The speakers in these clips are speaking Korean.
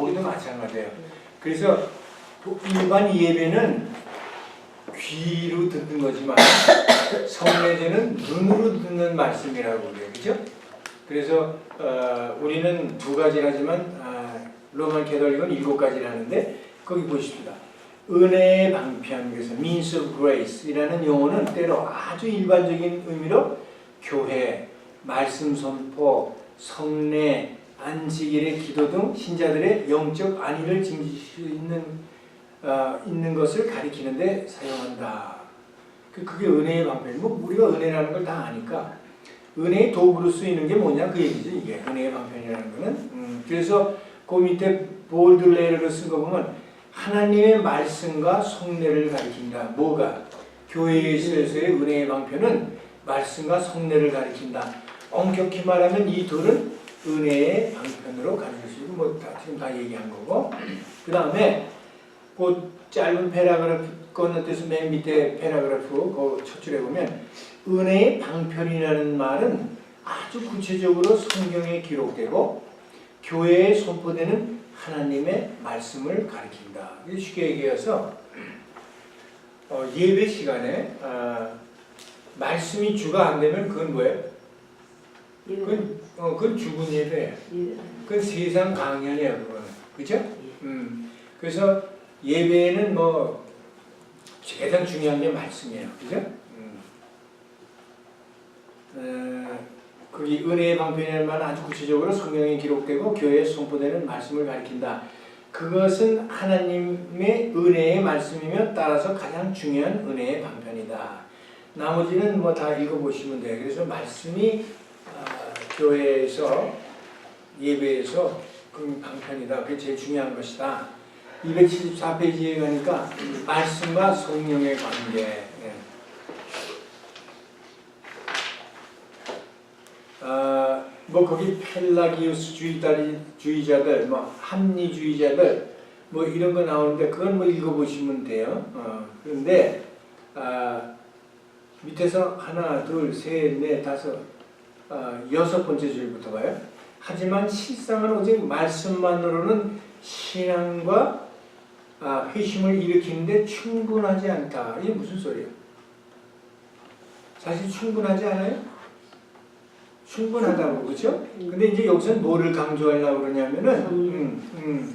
거기도 마찬가지예요. 그래서 일반 예배는 귀로 듣는 거지만 성례제는 눈으로 듣는 말씀이라고 그래요. 그죠? 그래서 우리는 두 가지라지만 로만 캐톨릭은 7가지를 하는데 거기 보십시다. 은혜의 방편, 그래서 means of grace이라는 용어는 때로 아주 일반적인 의미로 교회, 말씀 선포, 성례, 안식일의 기도 등 신자들의 영적 안위를 증진할 수 있는 것을 가리키는데 사용한다. 그게 은혜의 방편. 뭐 우리가 은혜라는 걸 다 아니까 은혜의 도구로 쓰이는 게 뭐냐 그 얘기죠. 이게 은혜의 방편이라는 거는. 그래서 그 밑에 볼드 레터로 쓴 거 보면 하나님의 말씀과 성례를 가리킨다. 뭐가? 교회에서의 은혜의 방편은 말씀과 성례를 가리킨다. 엄격히 말하면 이 둘은 은혜의 방편으로 가리킬 수 있고 뭐 지금 다 얘기한 거고. 그 다음에 그 짧은 패러그래프 건너뛰어서 맨 밑에 패러그래프 그 첫 줄에 보면 은혜의 방편이라는 말은 아주 구체적으로 성경에 기록되고 교회에 선포되는 하나님의 말씀을 가리킨다. 쉽게 얘기해서 예배 시간에 말씀이 주가 안 되면 그건 뭐예요? 그건 죽은 예배예요. 그건 세상 강연이에요. 그거는. 그죠? 그래서 예배에는 뭐 가장 중요한 게 말씀이에요. 그죠? 거기 은혜의 방편이라는 말은 아주 구체적으로 성경에 기록되고 교회에 선포되는 말씀을 가리킨다. 그것은 하나님의 은혜의 말씀이며 따라서 가장 중요한 은혜의 방편이다. 나머지는 뭐 다 읽어보시면 돼요. 그래서 말씀이 교회에서 예배에서 그 방편이다. 그게 제일 중요한 것이다. 274페이지에 가니까 말씀과 성령의 관계. 뭐 거기 펠라기우스 주의자들, 뭐 합리주의자들, 뭐 이런 거 나오는데 그건 뭐 읽어보시면 돼요. 그런데 밑에서 하나, 둘, 셋, 넷, 다섯, 6번째 줄부터 봐요. 하지만 실상은 오직 말씀만으로는 신앙과 회심을 일으키는데 충분하지 않다. 이게 무슨 소리예요? 사실 충분하지 않아요? 충분하다고, 그렇죠? 근데 이제 여기서는 뭐를 강조하려고 그러냐면은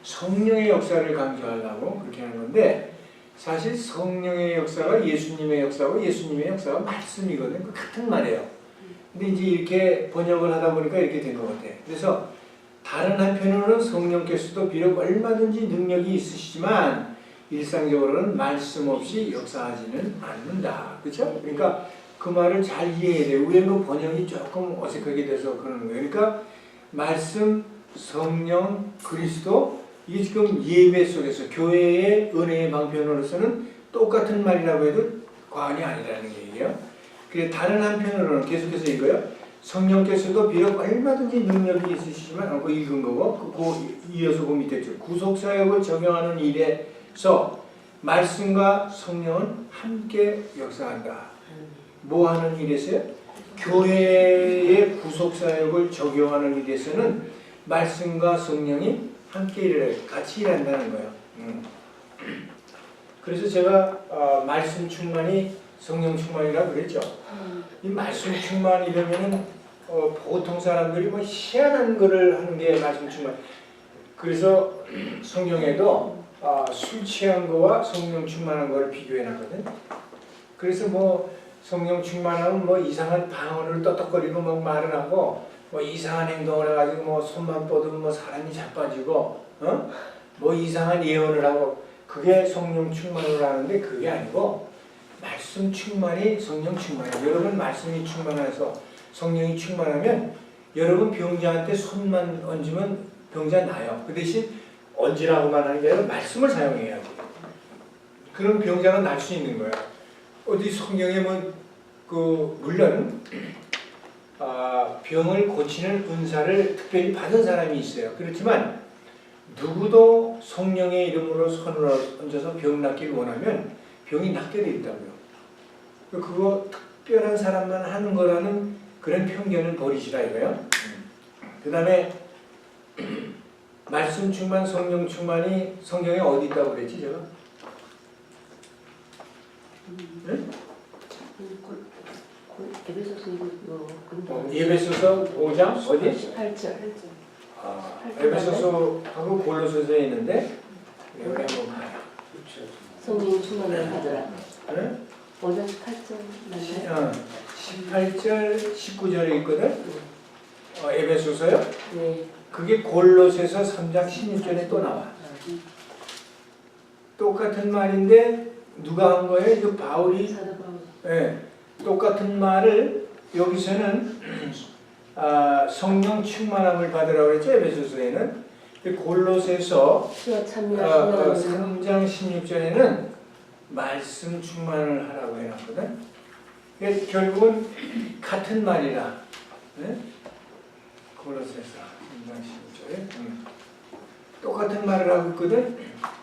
성령의 역사를 강조하려고 그렇게 하는 건데 사실 성령의 역사가 예수님의 역사고 예수님의 역사가 말씀이거든요. 그 같은 말이에요. 근데 이제 이렇게 번역을 하다 보니까 이렇게 된 것 같아요. 그래서 다른 한편으로는 성령께서도 비록 얼마든지 능력이 있으시지만 일상적으로는 말씀 없이 역사하지는 않는다. 그렇죠? 그러니까 그 말을 잘 이해해야 돼요. 우리는 번역이 조금 어색하게 돼서 그러는 거예요. 그러니까 말씀, 성령, 그리스도 이게 지금 예배 속에서 교회의 은혜의 방편으로서는 똑같은 말이라고 해도 과언이 아니라는 얘기예요. 그래서 다른 한편으로는 계속해서 읽어요. 성령께서도 비록 얼마든지 능력이 있으시지만 그거 읽은 거고 그 이어서 그 밑에 줄 구속사역을 적용하는 일에서 말씀과 성령은 함께 역사한다. 뭐 하는 일에서요? 교회의 구속사역을 적용하는 일에서는 말씀과 성령이 함께 일을 같이 일한다는 거예요. 그래서 제가 말씀 충만이 성령 충만이라고 그랬죠. 이 말씀 충만이라면은 보통 사람들이 뭐 희한한 거를 하는 게 말씀 충만. 그래서 성경에도 술 취한 거와 성령 충만한 거를 비교해 놨거든. 그래서 뭐 성령 충만하면 뭐 이상한 방언을 떠떡거리고 막 말을 하고 뭐 이상한 행동을 해가지고 뭐 손만 뻗으면 뭐 사람이 자빠지고 뭐 이상한 예언을 하고 그게 성령 충만을 하는데 그게 아니고 말씀 충만이 성령 충만이에요. 여러분 말씀이 충만해서 성령이 충만하면 여러분 병자한테 손만 얹으면 병자 나요. 그 대신 얹으라고만 하는 게 아니라 말씀을 사용해야 돼요. 그럼 병자가 날 수 있는 거예요. 어디 성경에 물론 병을 고치는 은사를 특별히 받은 사람이 있어요. 그렇지만 누구도 성령의 이름으로 손을 얹어서 병 낫기를 원하면 병이 낫게 돼 있다고요. 그거 특별한 사람만 하는 거라는 그런 편견을 버리시라 이거예요. 그 다음에 말씀 충만, 성령 충만이 성경에 어디 있다고 그랬지 제가? 네? 에베소서 5장 어디? 18절. 에베소서하고 골로새서에 있는데 여기 한번 봐요. 성령 충만을 받으라. 네? 5장 18절 맞나요? 18절, 19절에 있거든. 에베소서요? 네. 그게 골로새서 3장 16절에 또 나와. 똑같은 말인데 누가 한 거예요? 이거 바울이. 사도 바울. 네, 똑같은 말을 여기서는 성령 충만함을 받으라고 했죠. 에베소서에는. 골로새서 시와 참여하시는 3장 16절에는 말씀 충만을 하라고 해놨거든. 그러니까 결국은 같은 말이라. 네? 골로새서 3장 16절에 똑같은 말을 하고 있거든.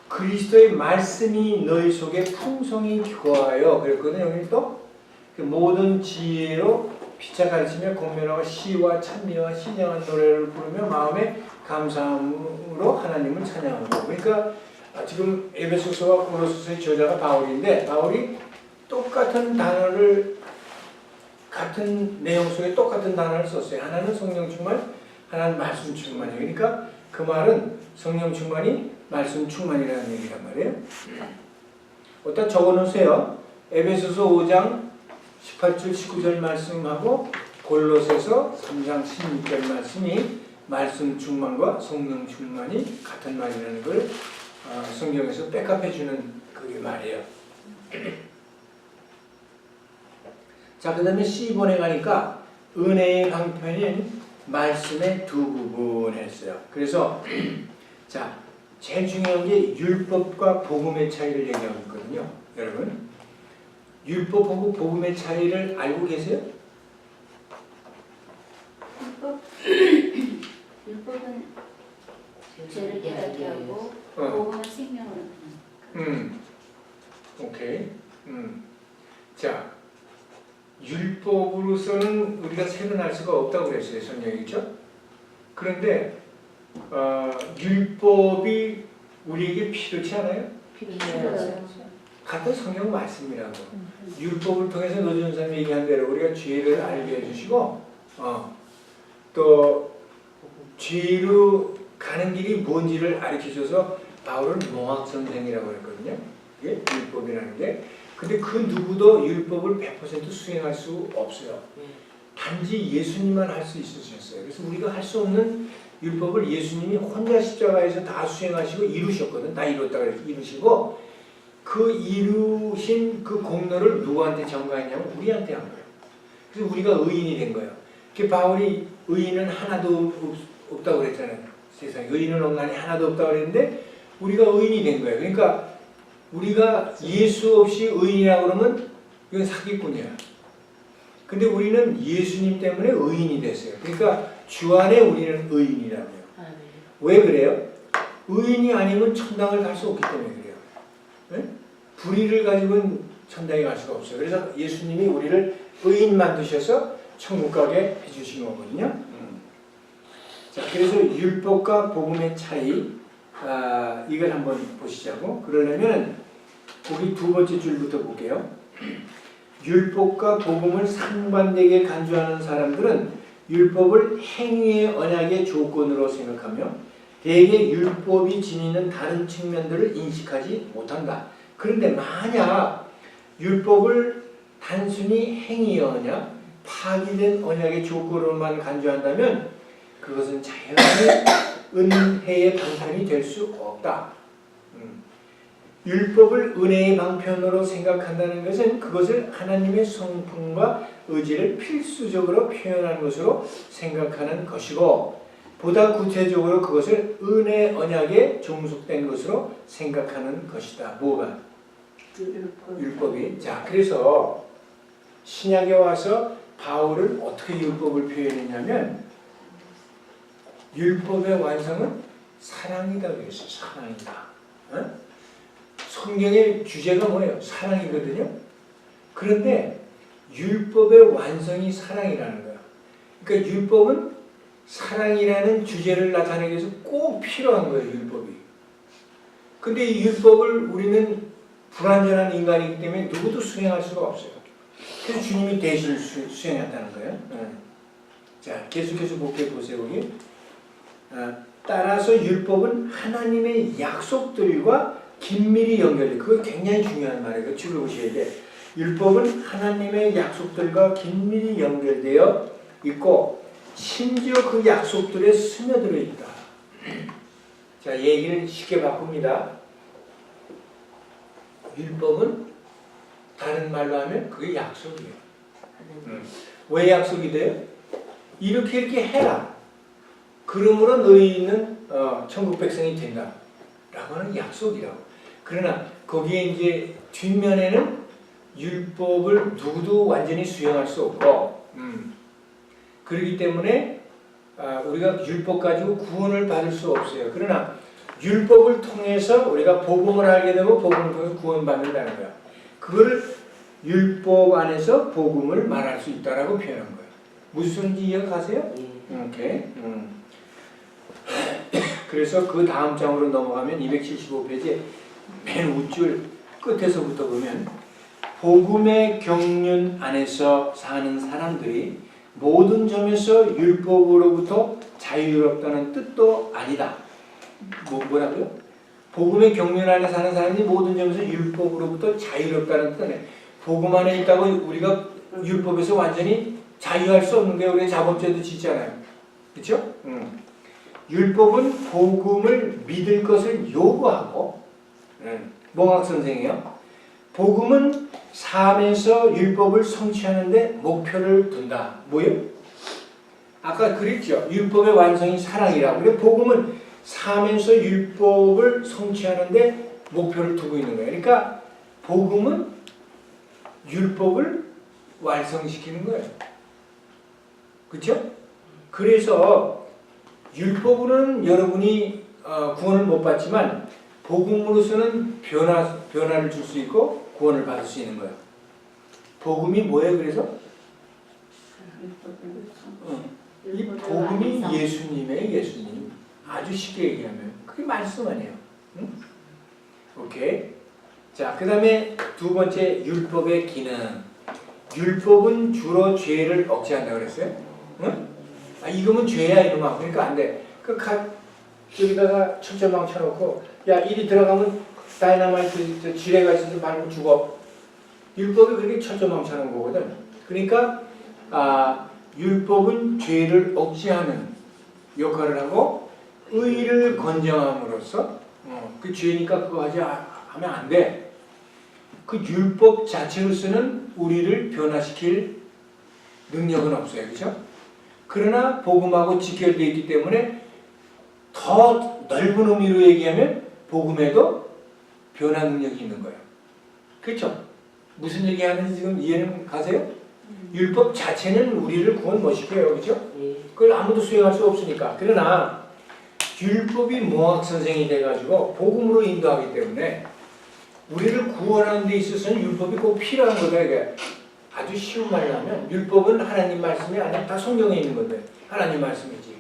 그리스도의 말씀이 너희 속에 풍성히 거하여 그랬거든요. 여기 또 모든 지혜로 피차 가르치며 공면하고 시와 찬미와 신령한 노래를 부르며 마음에 감사함으로 하나님을 찬양하고. 그러니까 지금 에베소서와 골로새서의 저자가 바울인데 바울이 똑같은 단어를 같은 내용 속에 똑같은 단어를 썼어요. 하나는 성령 충만, 하나는 말씀 충만이에요. 그러니까 그 말은 성령 충만이 말씀 충만이라는 얘기란 말이에요. 어디다 적어놓으세요. 에베소서 5장 18절 19절 말씀하고 골로새서 3장 16절 말씀이 말씀 충만과 성령 충만이 같은 말이라는 걸 성경에서 백업해주는 그게 말이에요. 자, 그 다음에 C번에 가니까 은혜의 방편인 말씀의 두 부분 했어요. 그래서 자, 제일 중요한 게 율법과 복음의 차이를 얘기하고 있거든요. 여러분, 율법하고 복음의 차이를 알고 계세요? 율법은 죄를 깨닫게 하고 복음은 생명을 오케이. 자, 율법으로서는 우리가 생존할 수가 없다고 그랬어요. 성경이죠? 그런데 율법이 우리에게 필요치 않아요? 필요해요. 같은 성경 말씀이라고. 율법을 통해서 노준 사람이 얘기한 대로 우리가 죄를 알게 해주시고 또 죄로 가는 길이 뭔지를 가르쳐줘서 바울은 농학선생이라고 했거든요. 이게 율법이라는 게. 근데 그 누구도 율법을 100% 수행할 수 없어요. 단지 예수님만 할 수 있으셨어요. 그래서 우리가 할 수 없는 율법을 예수님이 혼자 십자가에서 다 수행하시고 이루셨거든. 다 이뤘다 그래서 이루시고 그 이루신 그 공로를 누구한테 전가했냐면 우리한테 한 거예요. 그래서 우리가 의인이 된 거예요. 그 바울이 의인은 하나도 없다고 그랬잖아요. 세상에 의인은 없나니 하나도 없다고 그랬는데 우리가 의인이 된 거예요. 그러니까 우리가 예수 없이 의인이라고 그러면 이건 사기꾼이야. 근데 우리는 예수님 때문에 의인이 됐어요. 그러니까 주 안에 우리는 의인이라고요. 왜 그래요? 의인이 아니면 천당을 갈 수 없기 때문에 그래요. 네? 불의를 가지고는 천당에 갈 수가 없어요. 그래서 예수님이 우리를 의인 만드셔서 천국 가게 해주신 거거든요. 자, 그래서 율법과 복음의 차이, 이걸 한번 보시자고. 그러려면 거기 두 번째 줄부터 볼게요. 율법과 복음을 상반되게 간주하는 사람들은 율법을 행위의 언약의 조건으로 생각하며 대개 율법이 지니는 다른 측면들을 인식하지 못한다. 그런데 만약 율법을 단순히 행위의 언약, 파기된 언약의 조건으로만 간주한다면 그것은 자연히 은혜의 방편이 될 수 없다. 율법을 은혜의 방편으로 생각한다는 것은 그것을 하나님의 성품과 의지를 필수적으로 표현하는 것으로 생각하는 것이고 보다 구체적으로 그것을 은혜 언약에 종속된 것으로 생각하는 것이다. 뭐가? 율법이. 자, 그래서 신약에 와서 바울은 어떻게 율법을 표현했냐면 율법의 완성은 사랑이다 그랬어요. 사랑이다. 어? 성경의 주제가 뭐예요? 사랑이거든요. 그런데 율법의 완성이 사랑이라는 거야. 그러니까 율법은 사랑이라는 주제를 나타내기 위해서 꼭 필요한 거예요, 율법이. 근데 이 율법을 우리는 불완전한 인간이기 때문에 누구도 수행할 수가 없어요. 그래서 주님이 대신 수행했다는 거예요. 자, 계속해서 보세요, 거기. 따라서 율법은 하나님의 약속들과 긴밀히 연결돼. 그거 굉장히 중요한 말이에요. 지금 보셔야 돼. 율법은 하나님의 약속들과 긴밀히 연결되어 있고 심지어 그 약속들에 스며들어 있다. 자, 얘기를 쉽게 바꿉니다. 율법은 다른 말로 하면 그게 약속이에요. 왜 약속이 돼요? 이렇게 해라. 그러므로 너희는 천국 백성이 된다. 라고 하는 약속이라고. 그러나 거기에 이제 뒷면에는 율법을 누구도 완전히 수행할 수 없고 그렇기 때문에 우리가 율법 가지고 구원을 받을 수 없어요. 그러나 율법을 통해서 우리가 복음을 알게 되고 복음을 통해서 구원받는다는 거야. 그거를 율법 안에서 복음을 말할 수 있다라고 표현한 거예요. 무슨 소리인지 이해가세요? 오케이. 그래서 그 다음 장으로 넘어가면 275페이지 맨 우줄 끝에서부터 보면 복음의 경륜 안에서 사는 사람들이 모든 점에서 율법으로부터 자유롭다는 뜻도 아니다. 뭐라고요? 복음의 경륜 안에 사는 사람들이 모든 점에서 율법으로부터 자유롭다는 뜻은 복음 안에 있다고 우리가 율법에서 완전히 자유할 수 없는 게 우리 자범죄도 짓잖아요. 그렇죠? 율법은 복음을 믿을 것을 요구하고 몽학 선생이요. 복음은 삶에서 율법을 성취하는데 목표를 둔다. 뭐요? 아까 그랬죠. 율법의 완성이 사랑이라고. 그래 복음은 삶에서 율법을 성취하는데 목표를 두고 있는 거예요. 그러니까 복음은 율법을 완성시키는 거예요. 그렇죠? 그래서 율법으로는 여러분이 구원을 못 받지만 복음으로서는 변화를 줄 수 있고 구원을 받을 수 있는 거예요. 복음이 뭐예요? 그래서? 이 복음이 예수님의 예수님. 아주 쉽게 얘기하면 그게 말씀 아니에요. 응? 오케이. 자, 그 다음에 두 번째 율법의 기능. 율법은 주로 죄를 억제한다고 그랬어요. 응? 이거면 죄야 이놈아. 그러니까 안 돼. 여기다가 철조망 쳐놓고 야 이리 들어가면 다이너마이트 지뢰가 있어서 밟고 죽어. 율법이 그렇게 철조망 쳐놓은 거거든. 그러니까 율법은 죄를 억제하는 역할을 하고 의를 건정함으로써 그 죄니까 그거 하면 안 돼. 그 율법 자체로서는 우리를 변화시킬 능력은 없어요. 그렇죠? 그러나 복음하고 직결되어 있기 때문에 더 넓은 의미로 얘기하면 복음에도 변화 능력이 있는 거예요. 그렇죠? 무슨 얘기하는지 지금 이해는 가세요? 율법 자체는 우리를 구원 못 시켜요. 그렇죠? 그걸 아무도 수행할 수 없으니까. 그러나 율법이 몽학 선생이 돼가지고 복음으로 인도하기 때문에 우리를 구원하는 데 있어서는 율법이 꼭 필요한 거다. 이게 아주 쉬운 말로 하면 율법은 하나님 말씀이 아니라 다 성경에 있는 건데 하나님 말씀이지.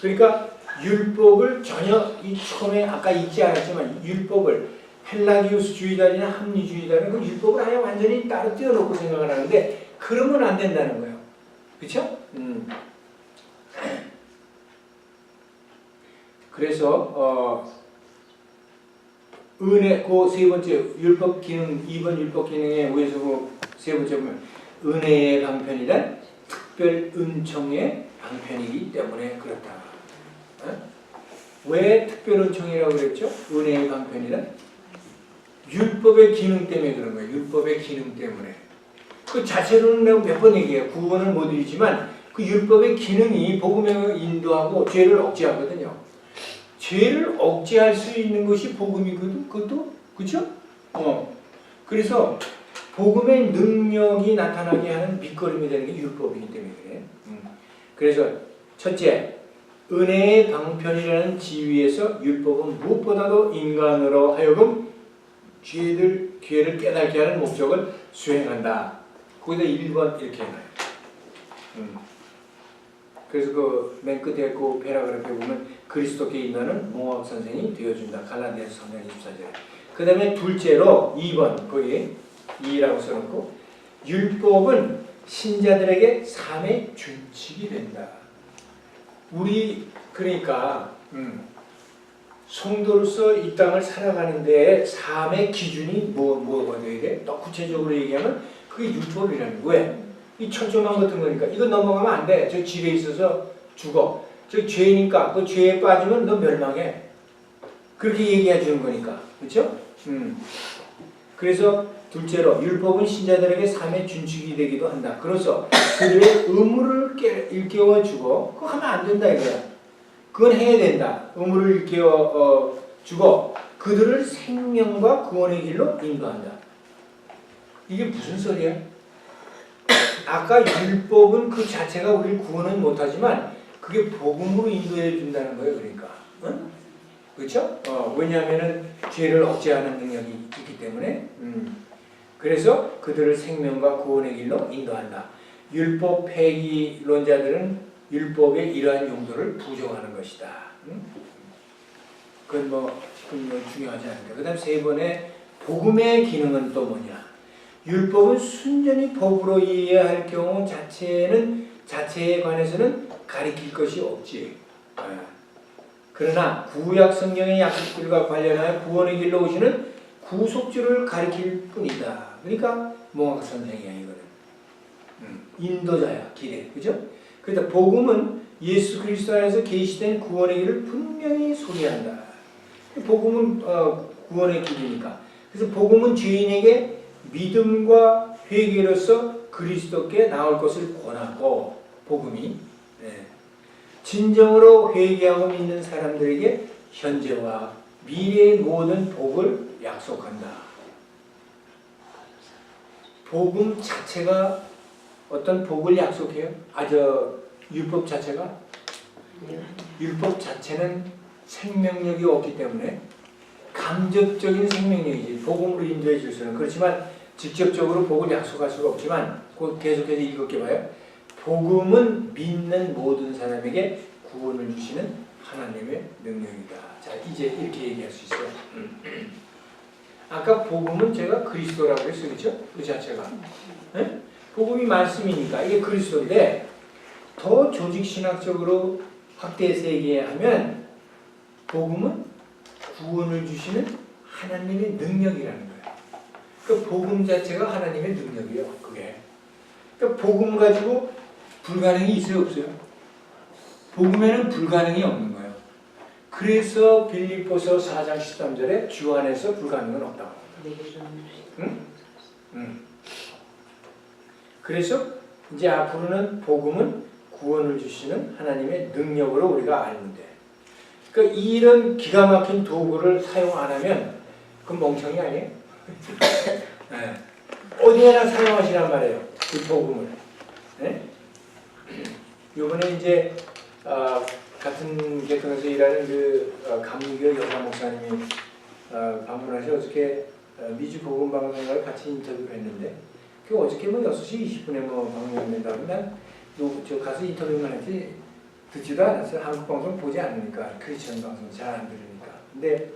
그러니까 율법을 전혀 처음에 아까 읽지 않았지만 율법을 헬라기우스주의자나 합리주의자는 그 율법을 아예 완전히 따로 떼어놓고 생각을 하는데 그러면 안 된다는 거예요. 그렇죠? 그래서 은혜 그 세 번째 율법 기능 2번 율법 기능에 의해서 세 번째 보면 은혜의 방편이란 특별 은총의 방편이기 때문에 그렇다. 왜 특별 은총이라고 그랬죠? 은혜의 방편이란 율법의 기능 때문에 그런 거예요. 율법의 기능 때문에. 그 자체로는 내가 몇 번 얘기해요. 구원을 못 이루지만 그 율법의 기능이 복음에 인도하고 죄를 억제하거든요. 죄를 억제할 수 있는 것이 복음이거든. 그것도 그렇죠? 그래서 복음의 능력이 나타나게 하는 밑거름이 되는 게 율법이기 때문에 그래. 그래서 첫째, 은혜의 방편이라는 지위에서 율법은 무엇보다도 인간으로 하여금 죄를 깨닫게 하는 목적을 수행한다. 거기다 1번 이렇게 해놔요. 그래서 그 맨 끝에 그 패러그래프에 보면 그리스도께 인도하는 몽학 선생이 되어준다. 갈라디아서 3장 24절. 그 다음에 둘째로 2번 거기 2라고 써놓고 율법은 신자들에게 삶의 준칙이 된다. 우리 그러니까 성도로서 이 땅을 살아가는데 삶의 기준이 뭐가 돼야 돼? 더 구체적으로 얘기하면 그게 율법이라는 거야. 왜? 이 천조망 같은 거니까 이거 넘어가면 안 돼. 저 지뢰 있어서 죽어. 저 죄니까 그 죄에 빠지면 너 멸망해. 그렇게 얘기해 주는 거니까. 그렇죠? 그래서 둘째로 율법은 신자들에게 삶의 준칙이 되기도 한다. 그래서 그들의 의무를 일깨워주고 그거 하면 안 된다 이거야. 그건 해야 된다. 의무를 일깨워주고 그들을 생명과 구원의 길로 인도한다. 이게 무슨 소리야? 아까 율법은 그 자체가 우리를 구원은 못하지만 그게 복음으로 인도해 준다는 거예요. 그러니까. 응? 그렇죠? 왜냐하면 죄를 억제하는 능력이 있기 때문에. 그래서 그들을 생명과 구원의 길로 인도한다. 율법 폐기론자들은 율법의 이러한 용도를 부정하는 것이다. 그건 뭐 중요하지 않은데. 그 다음 세 번에 복음의 기능은 또 뭐냐? 율법은 순전히 법으로 이해할 경우 자체에 관해서는 가리킬 것이 없지. 그러나 구약 성경의 약속들과 관련하여 구원의 길로 오시는 구속주를 가리킬 뿐이다. 그러니까 몽학 선생이야 이거는. 인도자야 길에. 그죠? 그래서 복음은 예수 그리스도 안에서 계시된 구원의 길을 분명히 소개한다. 복음은 구원의 길이니까. 그래서 복음은 죄인에게 믿음과 회개로서 그리스도께 나올 것을 권하고 복음이 진정으로 회개하고 믿는 사람들에게 현재와 미래의 모든 복을 약속한다. 복음 자체가 어떤 복을 약속해요? 율법 자체가? 율법 자체는 생명력이 없기 때문에 감접적인 생명력이지. 복음으로 인도해 줄 수는. 그렇지만 직접적으로 복을 약속할 수가 없지만 계속해서 읽을게 봐요. 복음은 믿는 모든 사람에게 구원을 주시는 하나님의 능력이다. 자, 이제 이렇게 얘기할 수 있어요. 아까 복음은 제가 그리스도라고 했어요. 그렇죠? 그 자체가. 네? 복음이 말씀이니까 이게 그리스도인데 더 조직신학적으로 확대해서 얘기하면 복음은 구원을 주시는 하나님의 능력이라는 거예요. 그 복음 자체가 하나님의 능력이에요. 그게. 그러니까 복음 가지고 불가능이 있어요, 없어요? 복음에는 불가능이 없는 거예요. 그래서 빌립보서 4장 13절에 주 안에서 불가능은 없다고. 응? 그래서 이제 앞으로는 복음은 구원을 주시는 하나님의 능력으로 우리가 알면 돼. 그러니까 이런 기가 막힌 도구를 사용 안 하면 그건 멍청이 아니에요? 네. 어디에나 사용하시란 말이에요. 그 복음을. 네? 요번에 이제 같은 계통에서 일하는 그 감리교 여사 목사님이 방문하셔서 어저께 미주 복음 방송을 같이 인터뷰를 했는데 그 어저께 뭐 6시 20분에 뭐 방송했는다고 난 저 가서 인터뷰만 했지 듣지도 않았어요. 한국 방송 보지 않으니까 크리스천 방송 잘 안 들으니까. 근데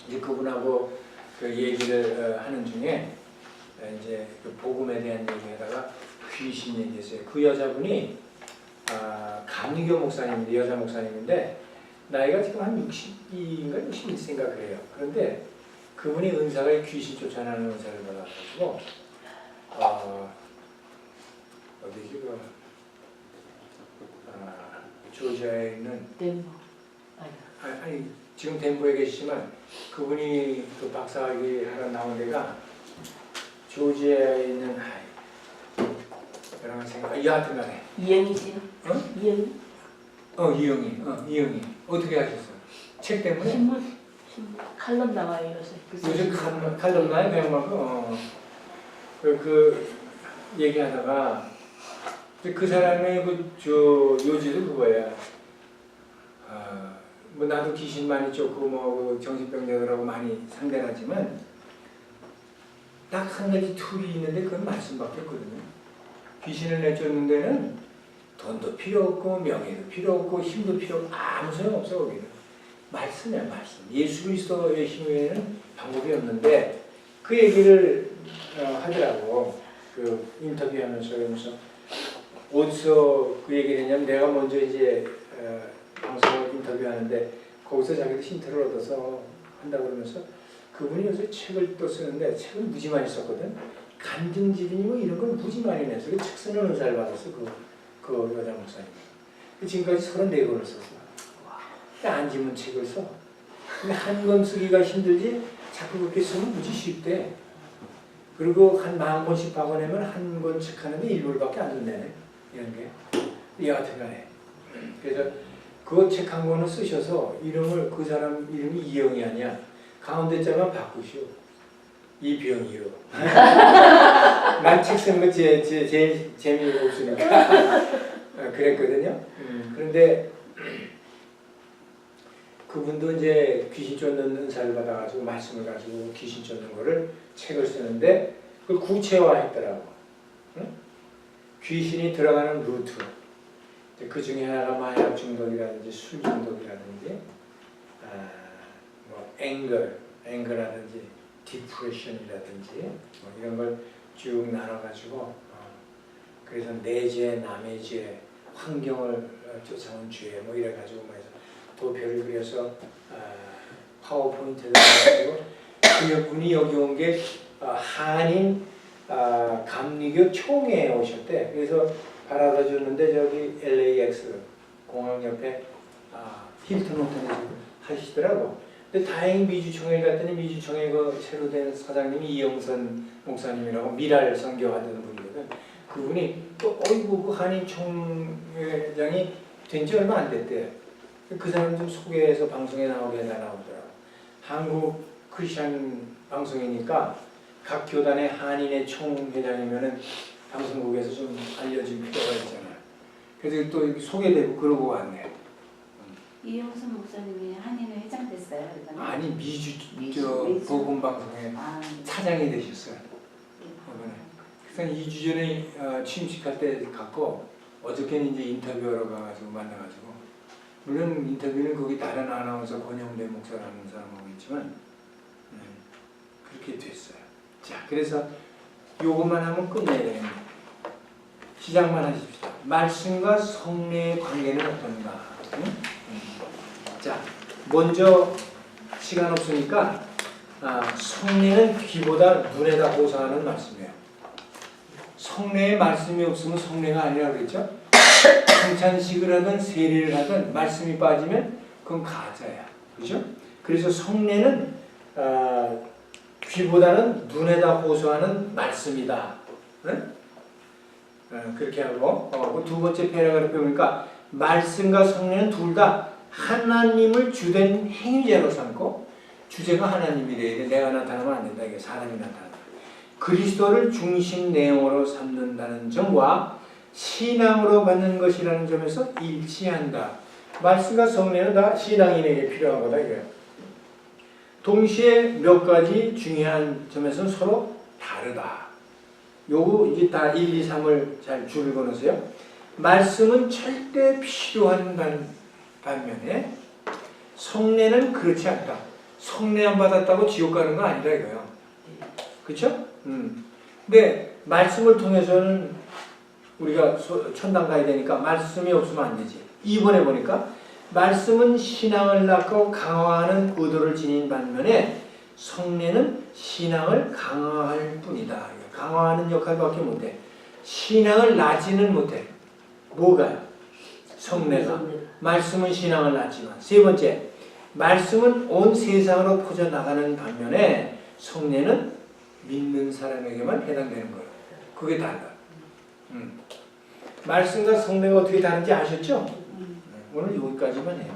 이제 그분하고 그 얘기를 하는 중에 이제 그 복음에 대한 얘기하다가 귀신 얘기했어요. 그 여자분이 감리교 목사님인데 여자 목사님인데 나이가 지금 한 60인가 61세인가 그래요. 그런데 그분이 은사가 귀신 쫓아내는 은사를 받아가지고 어디지 그 조지아에 있는 덴버 아니 지금 덴버에 계시지만 그분이 그 박사학위 하러 나온 데가 조지아에 있는 여러 가지 생각 여하튼간에 이영이지요? 어? 이영이? 이영이 어떻게 하셨어? 책 때문에? 신문 칼럼 나와요 요새. 요즘 칼럼 나요? 그냥 막 그 얘기하다가 그 사람의 요지도 그거야. 뭐 나도 귀신 많이 쫓고 뭐 정신병자들하고 많이 상대를 하지만 딱 한 가지 툴이 있는데 그건 말씀밖에 없거든요. 귀신을 내쫓는 데는 돈도 필요 없고 명예도 필요 없고 힘도 필요 없고 아무 소용 없어 거기는. 말씀이야 말씀. 예수 그리스도의 힘 외에는 방법이 없는데 그 얘기를 하더라고. 그 인터뷰하면서 그러면서 어디서 그 얘기를 했냐면 내가 먼저 이제 방송을 인터뷰하는데 거기서 자기도 힌트를 얻어서 한다고 그러면서 그분이 요새 책을 또 쓰는데 책을 무지 많이 썼거든. 간증집이니 뭐 이런 걸 무지 많이 내서 그 책 쓰는 은사를 받았어. 그 여자 목사님. 지금까지 34권을 썼어. 앉으면 책을 써. 근데 한 권 쓰기가 힘들지 자꾸 그렇게 쓰면 무지 쉽대. 그리고 한 10,000권씩 박아내면 한 권 책 하는데 1불밖에 안 준다네. 이런 게. 여하튼간에. 그래서 그 책 한 권을 쓰셔서 이름을 그 사람 이름이 이영이 아니야. 가운데 자만 바꾸시오. 이병이요. 난 책 쓰는 거 제일 재미가 없으니까 그랬거든요. 그런데 그분도 이제 귀신 쫓는 은사를 받아가지고 말씀을 가지고 귀신 쫓는 거를 책을 쓰는데 그걸 구체화했더라고. 응? 귀신이 들어가는 루트. 그 중에 하나가 마약 중독이라든지 술 중독이라든지 뭐 앵거라든지 디프레션이라든지 뭐 이런 걸 쭉 나눠가지고 그래서 내 죄, 남의 죄, 환경을 쫓아온 죄 뭐 이래가지고 뭐 해서 도표를 그려서 파워포인트를 해가지고 그분이 여기 온 게 한인 감리교 총회에 오셨대. 그래서 바라다 줬는데 저기 LAX 공항 옆에 힐튼 호텔에서 하시더라고. 근데 다행히 미주총회 갔더니 미주총회 그 새로 된 사장님이 이영선 목사님이라고 미랄 선교하던 분이거든. 그분이 또 어이구 그 한인 총회장이 된 지 얼마 안 됐대. 그 사람 좀 소개해서 방송에 나오게 나오더라고. 한국 크리스천 방송이니까 각 교단의 한인의 총회장이면은 방송국에서 좀 알려줄 필요가 있잖아요. 그래서 또 이렇게 소개되고 그러고 왔네. 이용순 목사님이 한인회 회장 됐어요? 그러면? 아니 미주 복음 방송에 차장이 되셨어요. 이번에. 그래서 2주 전에 취임식할 때 갔고 어저께는 이제 인터뷰하러 가가지고 만나가지고 물론 인터뷰는 거기 다른 아나운서 권영대 목사라는 사람하고 있지만 그렇게 됐어요. 자 그래서 요것만 하면 끝내야 되겠네요. 시작만 하십시다. 말씀과 성례의 관계는 어떤가? 자, 먼저 시간 없으니까 성례는 귀보다 눈에다 호소하는 말씀이에요. 성례에 말씀이 없으면 성례가 아니라고 그랬죠? 성찬식을 하든 세례를 하든 말씀이 빠지면 그건 가짜야. 그죠? 그래서 성례는 귀보다는 눈에다 호소하는 말씀이다. 네? 그렇게 하고 그 두 번째 패러그래프 보니까 말씀과 성례는 둘 다 하나님을 주된 행위자로 삼고 주제가 하나님이 돼야 돼. 내가 나타나면 안 된다. 이게 사람이 나타난다. 그리스도를 중심 내용으로 삼는다는 점과 신앙으로 받는 것이라는 점에서 일치한다. 말씀과 성례는 다 신앙인에게 필요한 거다 이거예요. 동시에 몇 가지 중요한 점에서는 서로 다르다. 요거 이제 다 1, 2, 3을 잘 줄을 거놓으세요. 말씀은 절대 필요한 반면에 성례는 그렇지 않다. 성례 안 받았다고 지옥 가는 건 아니다 이거예요. 그렇죠? 근데 말씀을 통해서는 우리가 천당 가야 되니까 말씀이 없으면 안 되지. 이번에 보니까 말씀은 신앙을 낳고 강화하는 의도를 지닌 반면에 성례는 신앙을 강화할 뿐이다. 강화하는 역할밖에 못해. 신앙을 낳지는 못해. 뭐가요? 성례가. 말씀은 신앙을 낳지만. 세 번째, 말씀은 온 세상으로 퍼져나가는 반면에 성례는 믿는 사람에게만 해당되는 거예요. 그게 달라. 말씀과 성례가 어떻게 다른지 아셨죠? 오늘 여기까지만 해요.